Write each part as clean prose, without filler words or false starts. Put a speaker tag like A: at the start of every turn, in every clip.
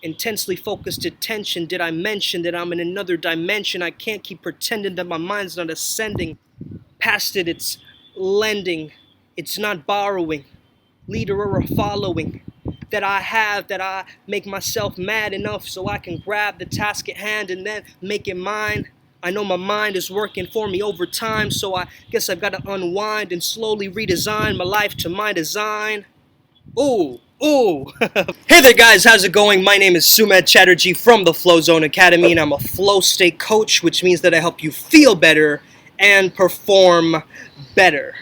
A: Intensely focused attention. Did I mention that I'm in another dimension? I can't keep pretending that my mind's not ascending. Past it, it's lending. It's not borrowing. Leader or a following. That I make myself mad enough so I can grab the task at hand and then make it mine. I know my mind is working for me over time, so I guess I've got to unwind and slowly redesign my life to my design. Ooh. Hey there guys, how's it going? My name is Sumedh Chatterjee from the Flow Zone Academy, and I'm a flow state coach, which means that I help you feel better and perform better.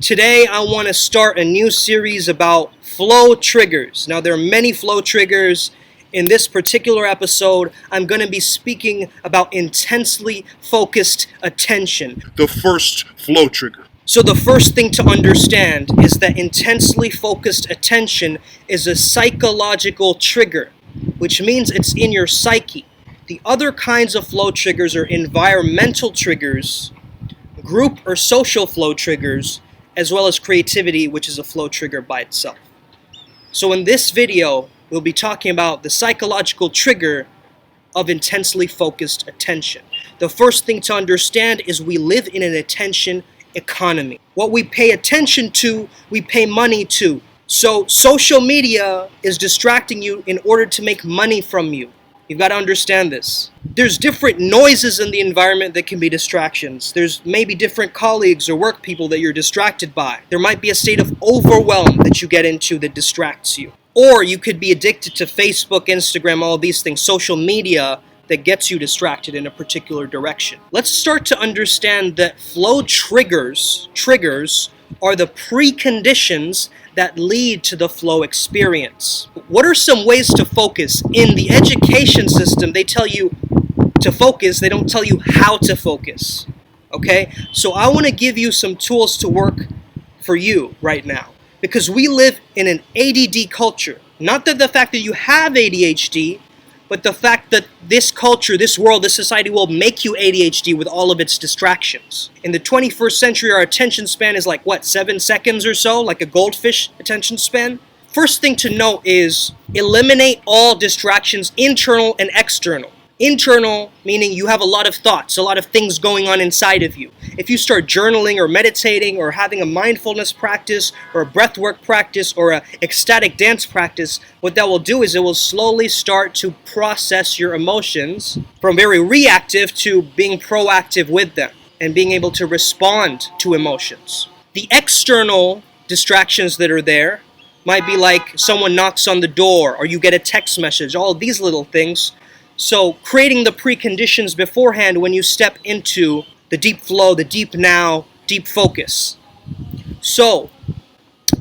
A: Today I want to start a new series about flow triggers. Now there are many flow triggers. In this particular episode, I'm going to be speaking about intensely focused attention.
B: The first flow trigger.
A: So the first thing to understand is that intensely focused attention is a psychological trigger, which means it's in your psyche. The other kinds of flow triggers are environmental triggers, group or social flow triggers, as well as creativity, which is a flow trigger by itself. So in this video, we'll be talking about the psychological trigger of intensely focused attention. The first thing to understand is we live in an attention economy. What we pay attention to, we pay money to. So social media is distracting you in order to make money from you. You've got to understand this. There's different noises in the environment that can be distractions. There's maybe different colleagues or work people that you're distracted by. There might be a state of overwhelm that you get into that distracts you. Or you could be addicted to Facebook, Instagram, all these things, social media, that gets you distracted in a particular direction. Let's start to understand that flow triggers are the preconditions that lead to the flow experience. What are some ways to focus? In the education system, they tell you to focus, they don't tell you how to focus. Okay? So I want to give you some tools to work for you right now. Because we live in an ADD culture. Not that the fact that you have ADHD, but the fact that this culture, this world, this society will make you ADHD with all of its distractions. In the 21st century, our attention span is like, 7 seconds or so? Like a goldfish attention span? First thing to note is eliminate all distractions, internal and external. Internal, meaning you have a lot of thoughts, a lot of things going on inside of you. If you start journaling or meditating or having a mindfulness practice or a breathwork practice or an ecstatic dance practice, what that will do is it will slowly start to process your emotions from very reactive to being proactive with them and being able to respond to emotions. The external distractions that are there might be like someone knocks on the door or you get a text message, all of these little things. So creating the preconditions beforehand when you step into the deep flow, the deep now, deep focus. So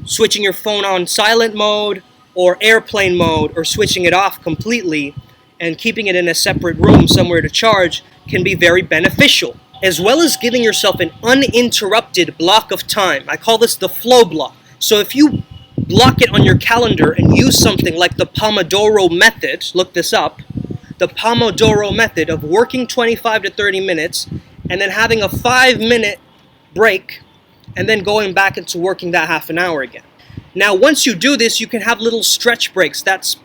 A: switching your phone on silent mode or airplane mode or switching it off completely and keeping it in a separate room somewhere to charge can be very beneficial. As well as giving yourself an uninterrupted block of time. I call this the flow block. So if you block it on your calendar and use something like the Pomodoro Method, look this up, the Pomodoro Method of working 25 to 30 minutes and then having a 5-minute break and then going back into working that half an hour again. Now, once you do this, you can have little stretch breaks. That's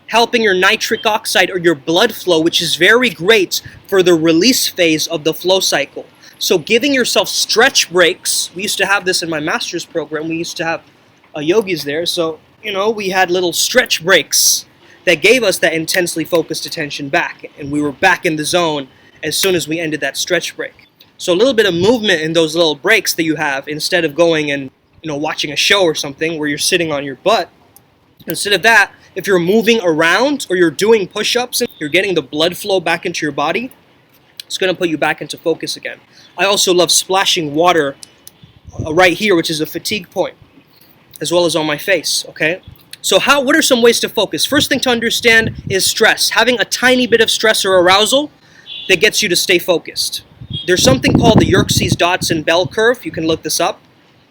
A: helping your nitric oxide or your blood flow, which is very great for the release phase of the flow cycle. So giving yourself stretch breaks, we used to have this in my master's program. We used to have yogis there. So, we had little stretch breaks that gave us that intensely focused attention back. And we were back in the zone as soon as we ended that stretch break. So a little bit of movement in those little breaks that you have instead of going and watching a show or something where you're sitting on your butt. Instead of that, if you're moving around or you're doing push-ups and you're getting the blood flow back into your body, it's going to put you back into focus again. I also love splashing water right here, which is a fatigue point, as well as on my face, okay? So what are some ways to focus? First thing to understand is stress. Having a tiny bit of stress or arousal that gets you to stay focused. There's something called the Yerkes-Dodson bell curve. You can look this up.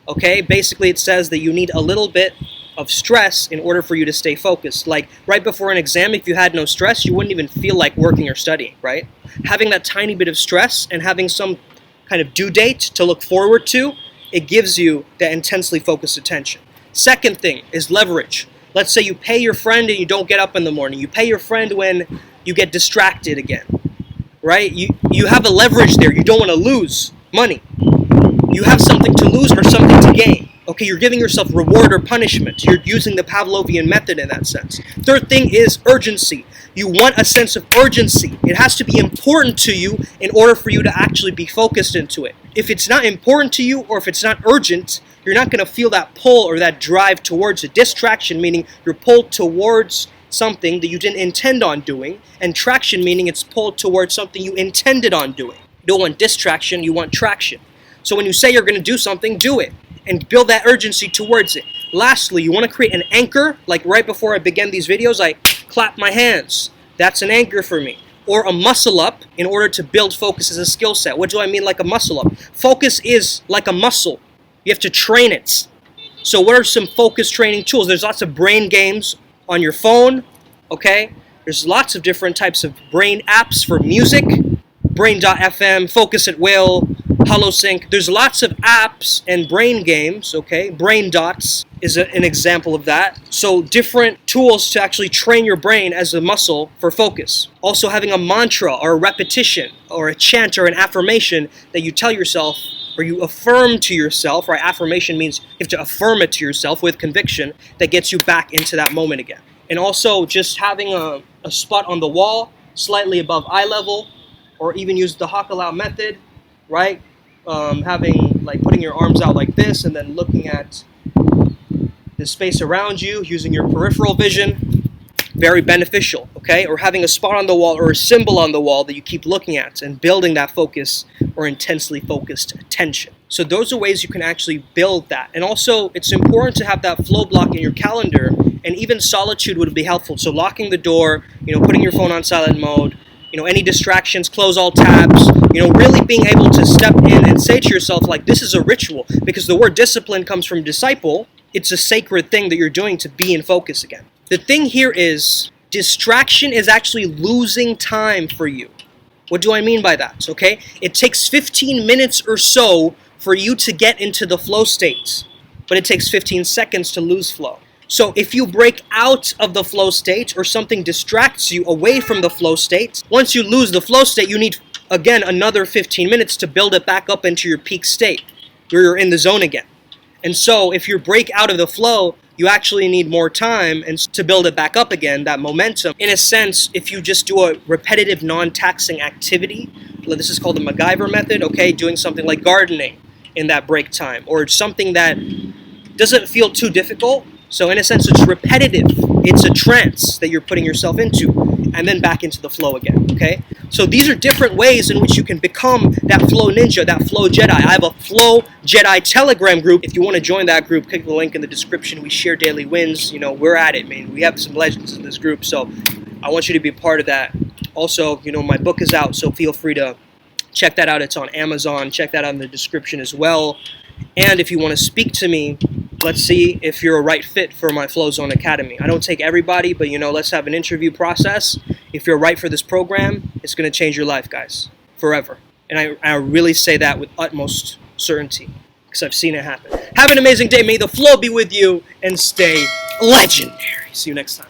A: Okay, basically it says that you need a little bit of stress in order for you to stay focused. Like right before an exam, if you had no stress, you wouldn't even feel like working or studying, right? Having that tiny bit of stress and having some kind of due date to look forward to, it gives you that intensely focused attention. Second thing is leverage. Let's say you pay your friend and you don't get up in the morning. You pay your friend when you get distracted again, right? You have a leverage there. You don't want to lose money. You have something to lose or something to gain. Okay, you're giving yourself reward or punishment. You're using the Pavlovian method in that sense. Third thing is urgency. You want a sense of urgency. It has to be important to you in order for you to actually be focused into it. If it's not important to you or if it's not urgent, you're not going to feel that pull or that drive towards it. Distraction meaning you're pulled towards something that you didn't intend on doing, and traction meaning it's pulled towards something you intended on doing. You don't want distraction, you want traction. So when you say you're going to do something, do it and build that urgency towards it. Lastly, you want to create an anchor. Like right before I begin these videos, I clap my hands. That's an anchor for me. Or a muscle up in order to build focus as a skill set. What do I mean like a muscle up? Focus is like a muscle. You have to train it. So what are some focus training tools? There's lots of brain games on your phone, okay? There's lots of different types of brain apps for music. Brain.fm, Focus at Will, HoloSync. There's lots of apps and brain games, okay? Brain Dots is an example of that. So different tools to actually train your brain as a muscle for focus. Also having a mantra or a repetition or a chant or an affirmation that you tell yourself or you affirm to yourself, right? Affirmation means you have to affirm it to yourself with conviction that gets you back into that moment again. And also just having a spot on the wall slightly above eye level, or even use the Hakalau method, right? Having like putting your arms out like this and then looking at the space around you using your peripheral vision, very beneficial, okay? Or having a spot on the wall or a symbol on the wall that you keep looking at and building that focus or intensely focused attention. So those are ways you can actually build that. And also it's important to have that flow block in your calendar, and even solitude would be helpful. So locking the door, putting your phone on silent mode, any distractions, close all tabs, really being able to step in and say to yourself, like, this is a ritual, because the word discipline comes from disciple. It's a sacred thing that you're doing to be in focus again. The thing here is distraction is actually losing time for you. What do I mean by that? Okay, it takes 15 minutes or so for you to get into the flow state, but it takes 15 seconds to lose flow. So if you break out of the flow state or something distracts you away from the flow state, once you lose the flow state, you need, again, another 15 minutes to build it back up into your peak state, where you're in the zone again. And so if you break out of the flow, you actually need more time and to build it back up again, that momentum. In a sense, if you just do a repetitive, non-taxing activity, this is called the MacGyver method, okay, doing something like gardening in that break time, or something that doesn't feel too difficult. So in a sense, it's repetitive. It's a trance that you're putting yourself into, and then back into the flow again, okay? So these are different ways in which you can become that flow ninja, that flow Jedi. I have a flow Jedi Telegram group. If you want to join that group, click the link in the description. We share daily wins. We're at it, man. We have some legends in this group, so I want you to be part of that. Also, my book is out, so feel free to check that out. It's on Amazon. Check that out in the description as well. And if you want to speak to me, let's see if you're a right fit for my Flow Zone Academy. I don't take everybody, but let's have an interview process. If you're right for this program, it's going to change your life, guys, forever. And I really say that with utmost certainty, because I've seen it happen. Have an amazing day. May the flow be with you and stay legendary. See you next time.